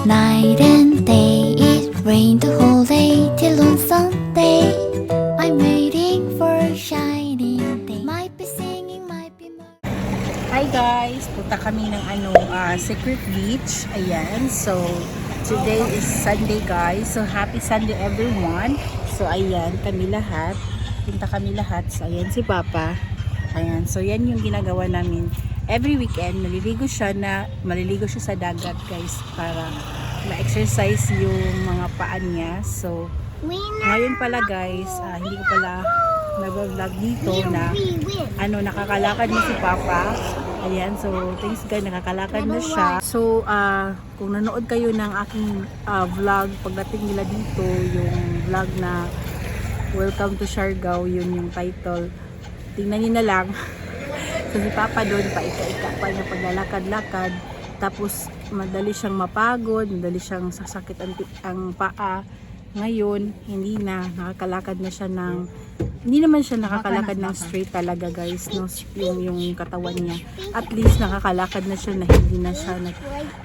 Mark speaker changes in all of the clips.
Speaker 1: night and day. It rained the whole day till on Sunday. I'm waiting for a shining day. Might be singing, might be
Speaker 2: Hi guys, punta kami ng Secret Beach. Ayan, so today is Sunday guys. So happy Sunday everyone. So ayan, kami lahat. Punta kami lahat. So ayan si Papa. Ayan, so yan yung ginagawa namin. Every weekend, maliligo siya sa dagat guys para ma-exercise yung mga paan niya. So ngayon pala guys, hindi ko pala nag-vlog dito na nakakalakad na si Papa. Ayan, so thanks God, nakakalakad na siya. So kung nanood kayo ng aking vlog pagdating nila dito, yung vlog na Welcome to Siargao, yun yung title. Tingnan niyo na lang. So si Papa doon paika-ika pa niya paglalakad-lakad, tapos madali siyang mapagod, madali siyang sasakit ang paa. Ngayon hindi na, nakakalakad na siya hindi naman siya nakakalakad ng straight talaga guys, no? yung katawan niya. At least nakakalakad na siya na hindi na siya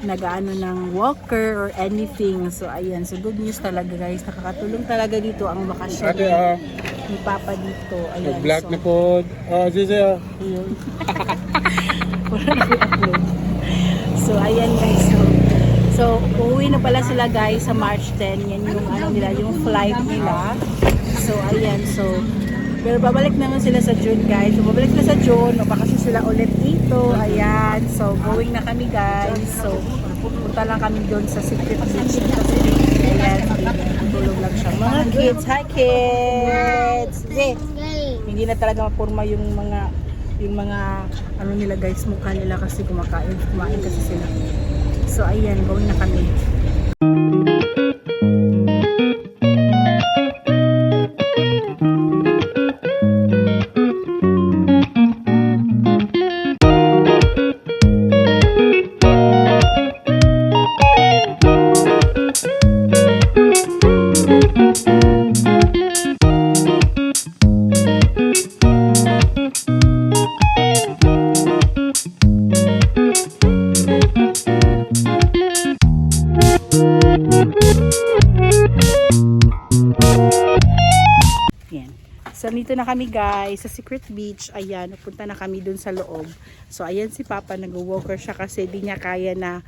Speaker 2: nag-aano ng walker or anything. So ayan, so good news talaga guys, nakakatulong talaga dito ang bakasyon ni Papa dito. Ayan,
Speaker 3: black
Speaker 2: so,
Speaker 3: na po. Sisi
Speaker 2: ayun. Wala na i-upload. So ayan guys, so uuwi na pala sila guys sa March 10. Yan yung yung flight nila. So ayan, so pero babalik naman sila sa June guys. So babalik na sa June, bakasyon sila ulit dito. Ayan, so going na kami guys. So punta lang kami doon sa Secret Beach. Ayan, tulog lang siya. Mga kids, hi kids. Hindi na talaga mapurma yung mga nila guys, mukha nila kasi kumain kasi sila. So ayan, going na kami. So dito na kami guys sa Secret Beach. Ayan, pupunta na kami dun sa loob. So ayan si Papa, nag-walker siya kasi di niya kaya na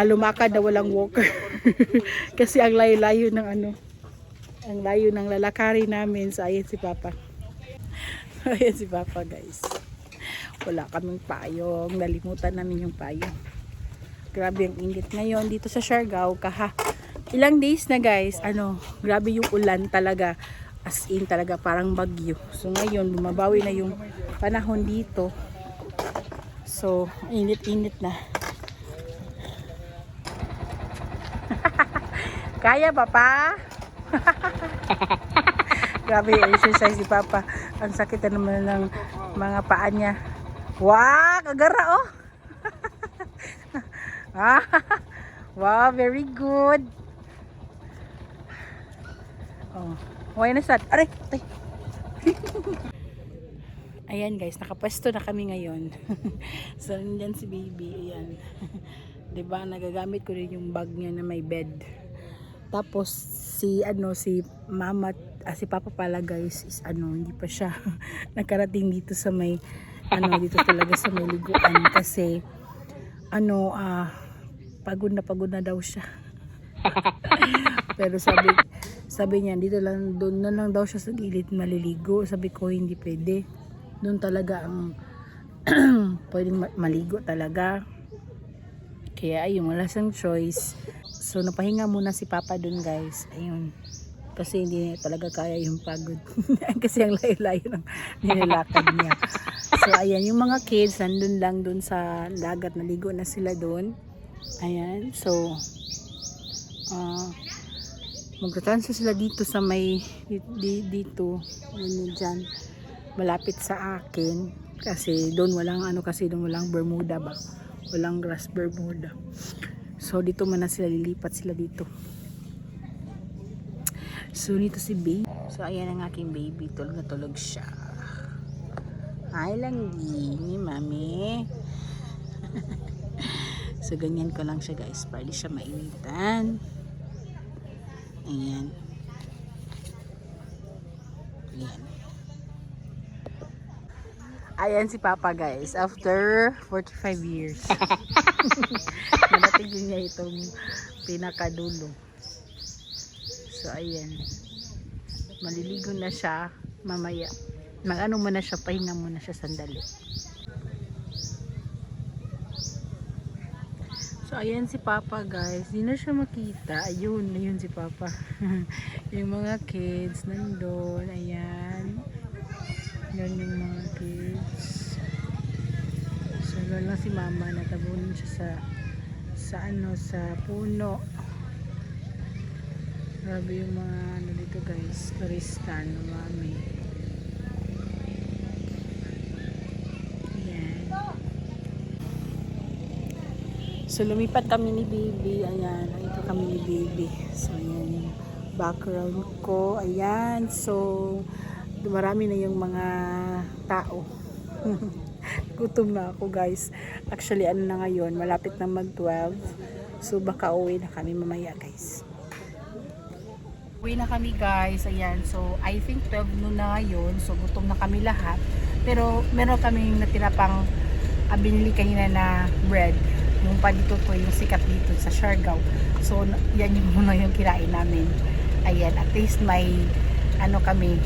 Speaker 2: lumakad na walang walker. Kasi ang layo-layo ng ang layo ng lalakari namin. So ayan si Papa. Ayan si Papa guys. Wala kaming payong, nalimutan namin yung payong. Grabe ang init ngayon dito sa Siargao. Ilang days na guys, grabe yung ulan talaga. As in talaga parang bagyo. So ngayon bumabawi na yung panahon dito. So init-init na. Kaya Papa? Grabe yung exercise si Papa. Ang sakit na naman ng mga paa niya. Wow, kagara oh. Wow, very good. Oh. Huwag na sad. Aray! Ayan guys, nakapwesto na kami ngayon. So, nandyan si baby. Ayan. Diba, nagagamit ko rin yung bag niya na may bed. Tapos, si mama, si Papa pala guys, is hindi pa siya nakarating dito sa may, dito talaga sa may liguan. Kasi, pagod na daw siya. Pero sabi niya dito lang, doon na lang daw siya sa gilid maliligo. Sabi ko hindi pwede, doon talaga ang pwedeng maligo talaga. Kaya ayun, wala siyang choice. So napahinga muna si Papa doon guys. Ayun, kasi hindi talaga kaya yung pagod. Kasi ang layo-layo ng nilalakad niya. So ayan, yung mga kids nandun lang doon sa dagat, naligo na sila doon. Ayan, so magtatransfer sila dito sa may dito dyan malapit sa akin kasi doon walang Bermuda ba, walang grass Bermuda. So dito muna sila, lilipat sila dito. So dito si baby. So ayan ang aking baby, tulog na tulog siya. Ay lang ni mami. So, ganyan ko lang siya guys, para di siya mainitan. Ayan. Ayan. Ayan si Papa guys, after 45 years. Narating niya itong pinakadulo. So, ayan. Maliligo na siya mamaya. Mag-ano muna siya, pahinga muna siya sandali. So, ayan si Papa guys. Di na siya makita. Ayun si Papa. Yung mga kids nandun. Ayan. Yan yung mga kids. So, lang si Mama. Natabunin siya sa puno. Grabe yung mga ano dito guys. Turista, Mami. So, lumipat kami ni Baby. Ayan, ito kami ni Baby. So, ayan yung background ko. Ayan. So, marami na yung mga tao. Gutom na ako, guys. Actually, ano na ngayon? Malapit na mag-12. So, baka uwi na kami mamaya, guys. Uwi na kami, guys. Ayan. So, I think 12 noon na ngayon. So, gutom na kami lahat. Pero, meron kaming natira pang binili kanina na bread. Yung pa dito po, yung sikat dito sa Siargao. So, yan yung muna yung kirain namin. Ayan, at least may ano kami,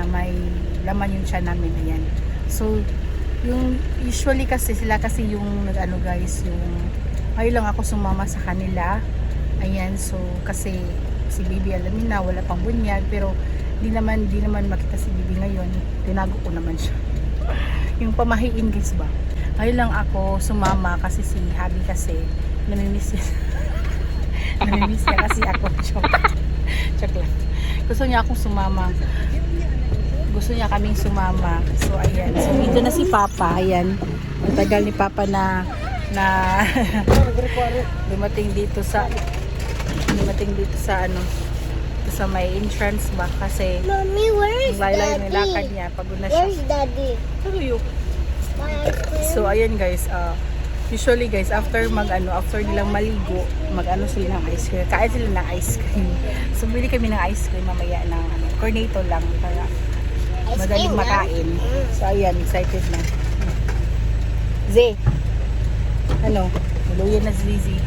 Speaker 2: may laman yung tiyan namin. Ayan. So, yung usually kasi sila kasi yung nag-ano guys, yung ngayon lang ako sumama sa kanila. Ayan, so kasi si Baby alamin na wala pang bunyag, pero di naman makita si Baby ngayon. Tinago ko naman siya. Yung pamahiin guys ba? Ngayon lang ako sumama kasi si Habi kasi namimiss niya. Namimiss niya kasi ako. Joke lang. Gusto niya akong sumama. Gusto niya kaming sumama. So ayan. So dito na si Papa. Ayan. Matagal ni Papa na dumating dito sa ano, dito sa may entrance ba kasi
Speaker 3: Mommy, where is
Speaker 2: laylay
Speaker 3: Daddy?
Speaker 2: ng lakad niya. Pagod na siya.
Speaker 3: Where's Daddy? My ice cream.
Speaker 2: So ayan guys, usually guys after nilang maligo, mag-ano sila ng ice cream. Kain sila ng ice cream. So bili kami ng ice cream mamaya ng cornetto lang para
Speaker 3: Ice
Speaker 2: madaling
Speaker 3: cream,
Speaker 2: makain. So ayan, excited na. Z. Ano? Luyan na si Lizzie.